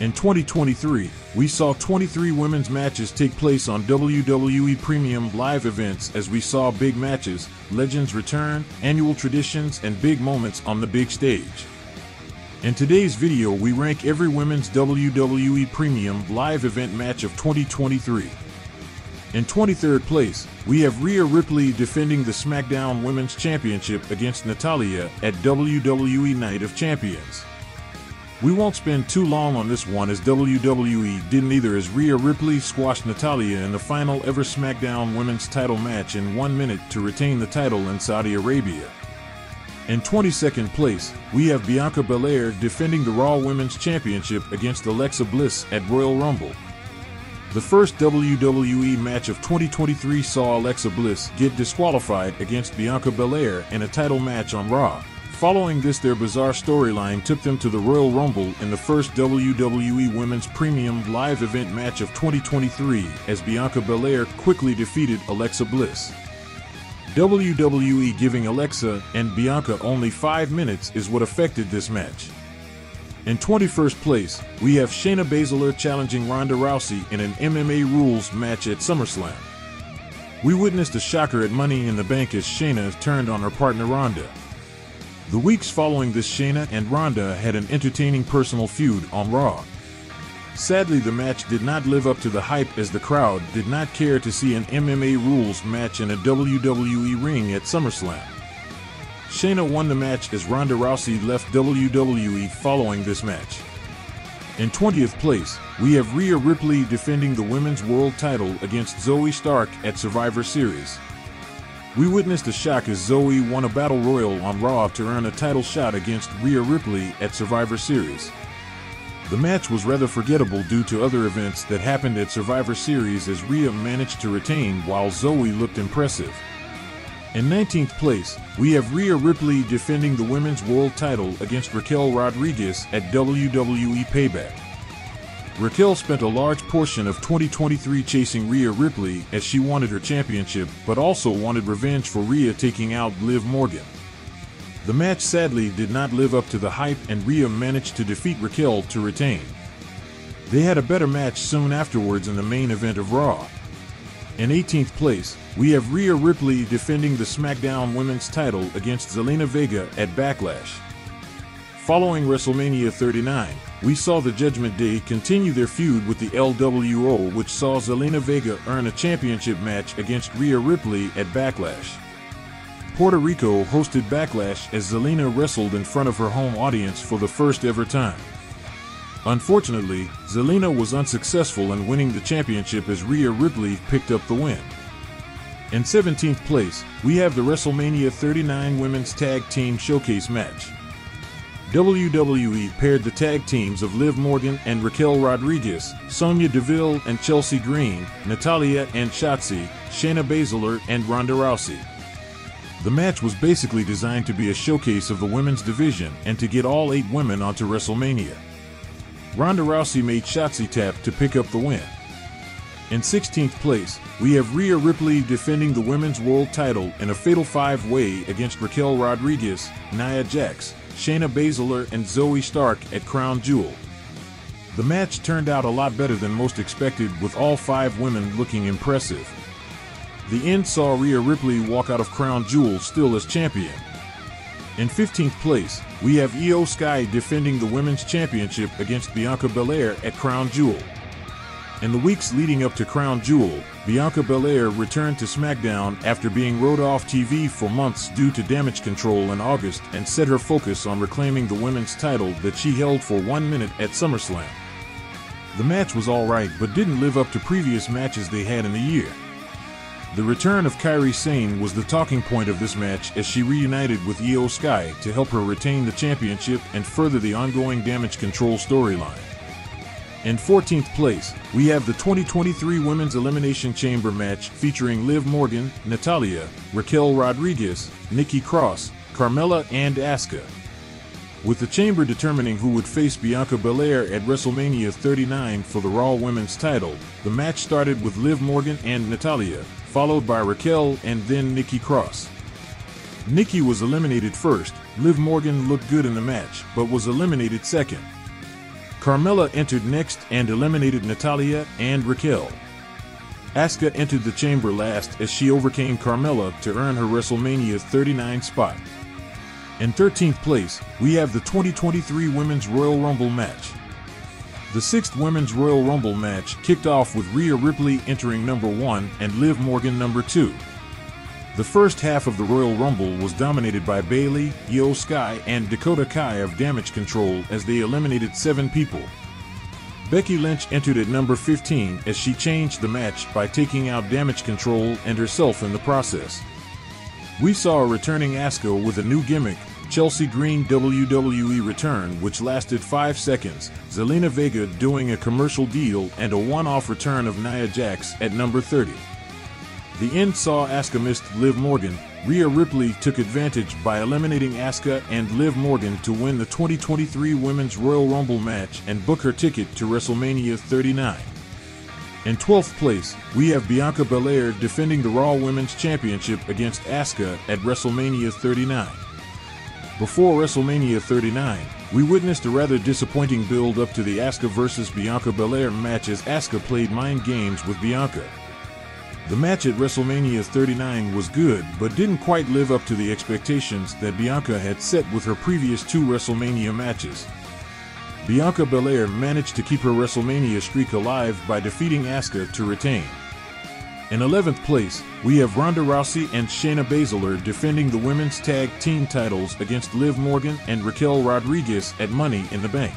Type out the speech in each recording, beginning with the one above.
In 2023, we saw 23 women's matches take place on WWE Premium Live events as we saw big matches, legends return, annual traditions, and big moments on the big stage. In today's video, we rank every women's WWE Premium Live event match of 2023. In 23rd place, we have Rhea Ripley defending the SmackDown Women's Championship against Natalya at WWE Night of Champions. We won't spend too long on this one as WWE didn't either, as Rhea Ripley squashed Natalya in the final ever SmackDown Women's title match in 1 minute to retain the title in Saudi Arabia. In 22nd place, we have Bianca Belair defending the Raw Women's Championship against Alexa Bliss at Royal Rumble. The first WWE match of 2023 saw Alexa Bliss get disqualified against Bianca Belair in a title match on Raw. Following this, their bizarre storyline took them to the Royal Rumble in the first WWE Women's Premium Live event match of 2023 as Bianca Belair quickly defeated Alexa Bliss. WWE giving Alexa and Bianca only 5 minutes is what affected this match. In 21st place, we have Shayna Baszler challenging Ronda Rousey in an MMA rules match at SummerSlam. We witnessed a shocker at Money in the Bank as Shayna turned on her partner Ronda. The weeks following this, Shayna and Ronda had an entertaining personal feud on Raw. Sadly, the match did not live up to the hype as the crowd did not care to see an MMA rules match in a WWE ring at SummerSlam. Shayna won the match as Ronda Rousey left WWE following this match. In 20th place, we have Rhea Ripley defending the Women's World title against Zoey Stark at Survivor Series. We witnessed a shock as Zoey won a battle royal on Raw to earn a title shot against Rhea Ripley at Survivor Series. The match was rather forgettable due to other events that happened at Survivor Series as Rhea managed to retain while Zoey looked impressive. In 19th place, we have Rhea Ripley defending the Women's World title against Raquel Rodriguez at WWE Payback. Raquel spent a large portion of 2023 chasing Rhea Ripley as she wanted her championship, but also wanted revenge for Rhea taking out Liv Morgan. The match sadly did not live up to the hype and Rhea managed to defeat Raquel to retain. They had a better match soon afterwards in the main event of Raw. In 18th place, we have Rhea Ripley defending the SmackDown Women's title against Zelina Vega at Backlash. Following WrestleMania 39, we saw the Judgment Day continue their feud with the LWO, which saw Zelina Vega earn a championship match against Rhea Ripley at Backlash. Puerto Rico hosted Backlash as Zelina wrestled in front of her home audience for the first ever time. Unfortunately, Zelina was unsuccessful in winning the championship as Rhea Ripley picked up the win. In 17th place, we have the WrestleMania 39 Women's Tag Team Showcase match. WWE paired the tag teams of Liv Morgan and Raquel Rodriguez, Sonya Deville and Chelsea Green, Natalya and Shotzi, Shayna Baszler and Ronda Rousey. The match was basically designed to be a showcase of the women's division and to get all 8 women onto WrestleMania. Ronda Rousey made Shotzi tap to pick up the win. In 16th place, we have Rhea Ripley defending the Women's World title in a fatal 5-way against Raquel Rodriguez, Nia Jax, Shayna Baszler and Zoey Stark at Crown Jewel. The match turned out a lot better than most expected, with all 5 women looking impressive. The end saw Rhea Ripley walk out of Crown Jewel still as champion. In 15th place, we have Io Sky defending the Women's Championship against Bianca Belair at Crown Jewel. In the weeks leading up to Crown Jewel, Bianca Belair returned to SmackDown after being rode off TV for months due to damage control in August and set her focus on reclaiming the women's title that she held for 1 minute at SummerSlam. The match was alright but didn't live up to previous matches they had in the year. The return of Kairi Sane was the talking point of this match as she reunited with Io Sky to help her retain the championship and further the ongoing damage control storyline. In 14th place, we have the 2023 Women's Elimination Chamber match featuring Liv Morgan, Natalya, Raquel Rodriguez, Nikki Cross, Carmella and Asuka. With the Chamber determining who would face Bianca Belair at WrestleMania 39 for the Raw Women's title, the match started with Liv Morgan and Natalya, followed by Raquel and then Nikki Cross. Nikki was eliminated first. Liv Morgan looked good in the match, but was eliminated second. Carmella entered next and eliminated Natalya and Raquel. Asuka entered the chamber last as she overcame Carmella to earn her WrestleMania 39 spot. In 13th place, we have the 2023 Women's Royal Rumble match. The 6th Women's Royal Rumble match kicked off with Rhea Ripley entering number 1 and Liv Morgan number 2. The first half of the Royal Rumble was dominated by Bayley, Io Sky, and Dakota Kai of Damage Control as they eliminated 7 people. Becky Lynch entered at number 15 as she changed the match by taking out Damage Control and herself in the process. We saw a returning Asuka with a new gimmick, Chelsea Green WWE return, which lasted 5 seconds, Zelina Vega doing a commercial deal, and a one-off return of Nia Jax at number 30. The end saw Asuka missed Liv Morgan. Rhea Ripley took advantage by eliminating Asuka and Liv Morgan to win the 2023 Women's Royal Rumble match and book her ticket to WrestleMania 39. In 12th place, we have Bianca Belair defending the Raw Women's Championship against Asuka at WrestleMania 39. Before WrestleMania 39, we witnessed a rather disappointing build-up to the Asuka vs. Bianca Belair match as Asuka played mind games with Bianca. The match at WrestleMania 39 was good, but didn't quite live up to the expectations that Bianca had set with her previous 2 WrestleMania matches. Bianca Belair managed to keep her WrestleMania streak alive by defeating Asuka to retain. In 11th place, we have Ronda Rousey and Shayna Baszler defending the women's tag team titles against Liv Morgan and Raquel Rodriguez at Money in the Bank.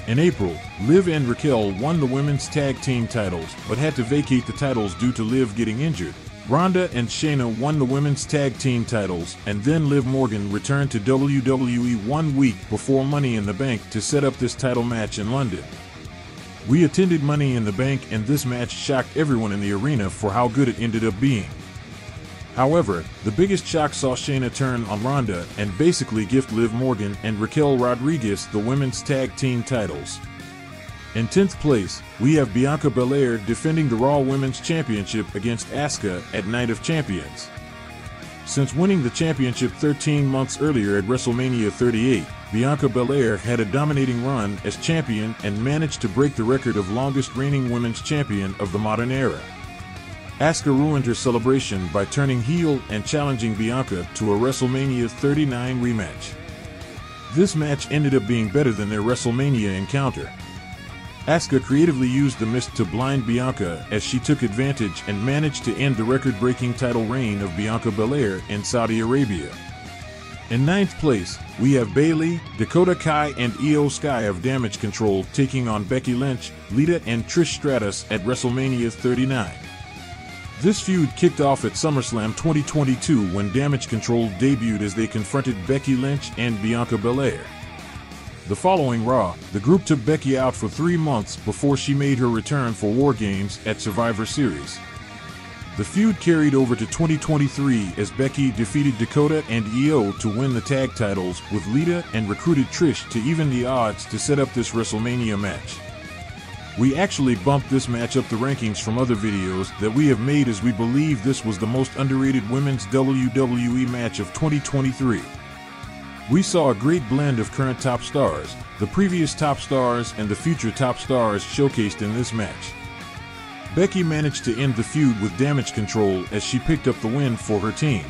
In April, Liv and Raquel won the women's tag team titles but had to vacate the titles due to Liv getting injured. Ronda and Shayna won the women's tag team titles, and then Liv Morgan returned to WWE 1 week before Money in the Bank to set up this title match in London. We attended Money in the Bank, and this match shocked everyone in the arena for how good it ended up being. However, the biggest shock saw Shayna turn on Ronda and basically gift Liv Morgan and Raquel Rodriguez the women's tag team titles. In 10th place, we have Bianca Belair defending the Raw Women's Championship against Asuka at Night of Champions. Since winning the championship 13 months earlier at WrestleMania 38, Bianca Belair had a dominating run as champion and managed to break the record of longest reigning women's champion of the modern era. Asuka ruined her celebration by turning heel and challenging Bianca to a WrestleMania 39 rematch. This match ended up being better than their WrestleMania encounter. Asuka creatively used the mist to blind Bianca as she took advantage and managed to end the record-breaking title reign of Bianca Belair in Saudi Arabia. In 9th place, we have Bayley, Dakota Kai, and Io Sky of Damage Control taking on Becky Lynch, Lita, and Trish Stratus at WrestleMania 39. This feud kicked off at SummerSlam 2022 when Damage Control debuted as they confronted Becky Lynch and Bianca Belair. The following Raw, the group took Becky out for 3 months before she made her return for War Games at Survivor Series. The feud carried over to 2023 as Becky defeated Dakota and Io to win the tag titles with Lita and recruited Trish to even the odds to set up this WrestleMania match. We actually bumped this match up the rankings from other videos that we have made as we believe this was the most underrated women's WWE match of 2023. We saw a great blend of current top stars, the previous top stars, and the future top stars showcased in this match. Becky managed to end the feud with Damage Control as she picked up the win for her team.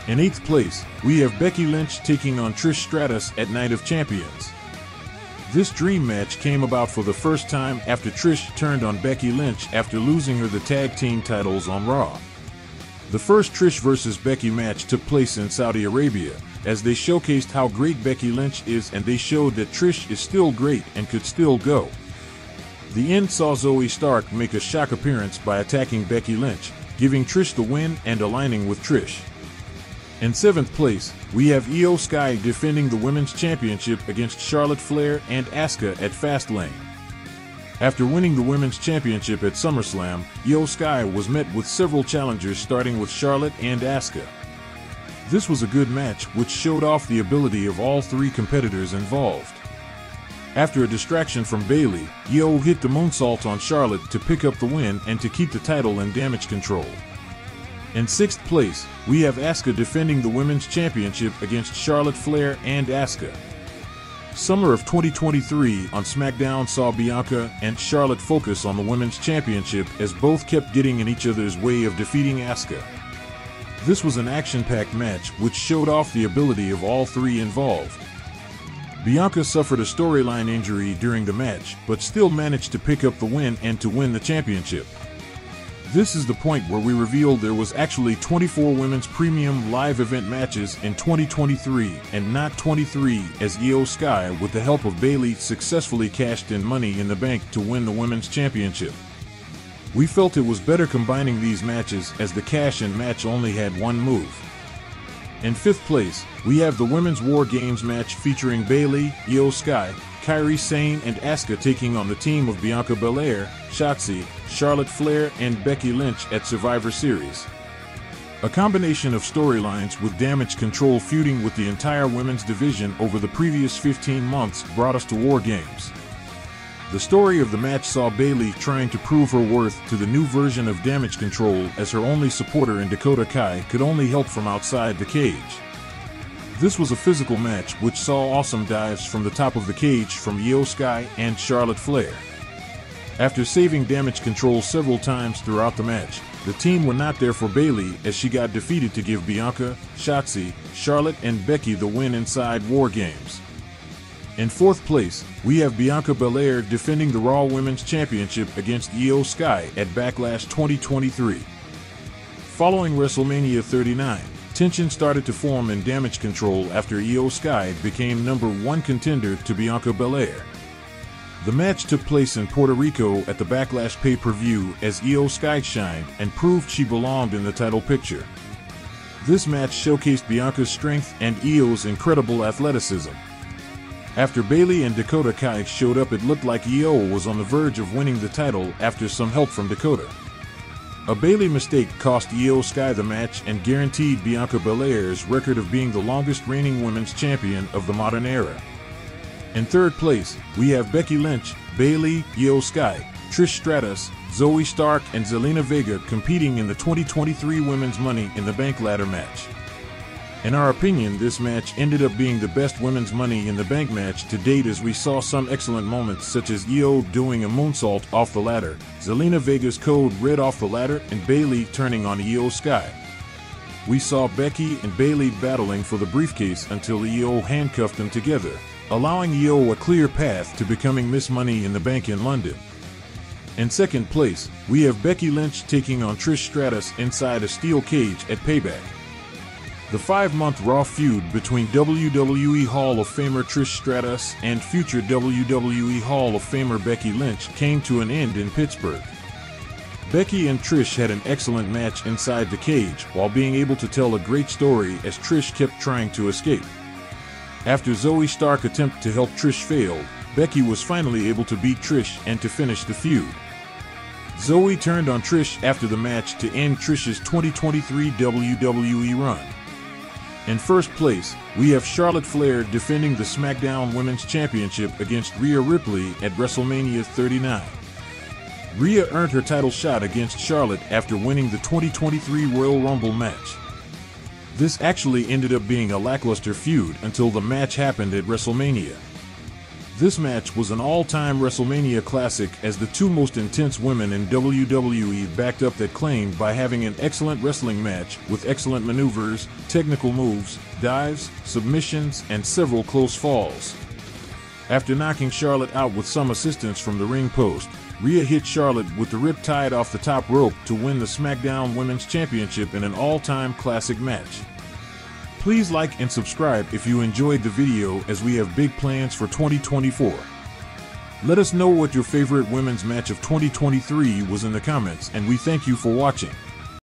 In 8th place, we have Becky Lynch taking on Trish Stratus at Night of Champions. This dream match came about for the first time after Trish turned on Becky Lynch after losing her the tag team titles on Raw. The first Trish vs. Becky match took place in Saudi Arabia, as they showcased how great Becky Lynch is, and they showed that Trish is still great and could still go. The end saw Zoe Stark make a shock appearance by attacking Becky Lynch, giving Trish the win and aligning with Trish. In 7th place, we have Io Sky defending the Women's Championship against Charlotte Flair and Asuka at Fastlane. After winning the Women's Championship at SummerSlam, Io Sky was met with several challengers starting with Charlotte and Asuka. This was a good match which showed off the ability of all 3 competitors involved. After a distraction from Bayley, Io hit the moonsault on Charlotte to pick up the win and to keep the title in Damage Control. In 6th place, we have Asuka defending the Women's Championship against Charlotte Flair and Asuka. Summer of 2023 on SmackDown saw Bianca and Charlotte focus on the Women's Championship as both kept getting in each other's way of defeating Asuka. This was an action-packed match which showed off the ability of all three involved. Bianca suffered a storyline injury during the match, but still managed to pick up the win and to win the championship. This is the point where we revealed there was actually 24 women's premium live event matches in 2023 and not 23, as Io Sky, with the help of Bayley, successfully cashed in Money in the Bank to win the women's championship. We felt it was better combining these matches as the cash-in match only had one move. In 5th place, we have the Women's War Games match featuring Bayley, Io Sky, Kairi Sane and Asuka taking on the team of Bianca Belair, Shotzi, Charlotte Flair and Becky Lynch at Survivor Series. A combination of storylines with Damage Control feuding with the entire women's division over the previous 15 months brought us to War Games. The story of the match saw Bayley trying to prove her worth to the new version of Damage Control, as her only supporter in Dakota Kai could only help from outside the cage. This was a physical match which saw awesome dives from the top of the cage from Io Sky and Charlotte Flair. After saving Damage Control several times throughout the match, the team were not there for Bayley as she got defeated to give Bianca, Shotzi, Charlotte and Becky the win inside War Games. In 4th place, we have Bianca Belair defending the Raw Women's Championship against Io Sky at Backlash 2023. Following WrestleMania 39, tension started to form in Damage Control after Io Sky became #1 contender to Bianca Belair. The match took place in Puerto Rico at the Backlash pay-per-view as Io Sky shined and proved she belonged in the title picture. This match showcased Bianca's strength and Io's incredible athleticism. After Bayley and Dakota Kai showed up, it looked like Io was on the verge of winning the title after some help from Dakota. A Bayley mistake cost Io Sky the match and guaranteed Bianca Belair's record of being the longest reigning women's champion of the modern era. In 3rd place, we have Becky Lynch, Bayley, Io Sky, Trish Stratus, Zoe Stark and Zelina Vega competing in the 2023 Women's Money in the Bank ladder match. In our opinion, this match ended up being the best women's Money in the Bank match to date, as we saw some excellent moments such as Io doing a moonsault off the ladder, Zelina Vega's code red off the ladder, and Bayley turning on Io Sky. We saw Becky and Bayley battling for the briefcase until Io handcuffed them together, allowing Io a clear path to becoming Miss Money in the Bank in London. In 2nd place, we have Becky Lynch taking on Trish Stratus inside a steel cage at Payback. The 5-month Raw feud between WWE Hall of Famer Trish Stratus and future WWE Hall of Famer Becky Lynch came to an end in Pittsburgh. Becky and Trish had an excellent match inside the cage while being able to tell a great story as Trish kept trying to escape. After Zoe Stark's attempt to help Trish failed, Becky was finally able to beat Trish and to finish the feud. Zoe turned on Trish after the match to end Trish's 2023 WWE run. In 1st place, we have Charlotte Flair defending the SmackDown Women's Championship against Rhea Ripley at WrestleMania 39. Rhea earned her title shot against Charlotte after winning the 2023 Royal Rumble match. This actually ended up being a lackluster feud until the match happened at WrestleMania. This match was an all-time WrestleMania classic, as the two most intense women in WWE backed up that claim by having an excellent wrestling match with excellent maneuvers, technical moves, dives, submissions, and several close falls. After knocking Charlotte out with some assistance from the ring post, Rhea hit Charlotte with the riptide off the top rope to win the SmackDown Women's Championship in an all-time classic match. Please like and subscribe if you enjoyed the video, as we have big plans for 2024. Let us know what your favorite women's match of 2023 was in the comments, and we thank you for watching.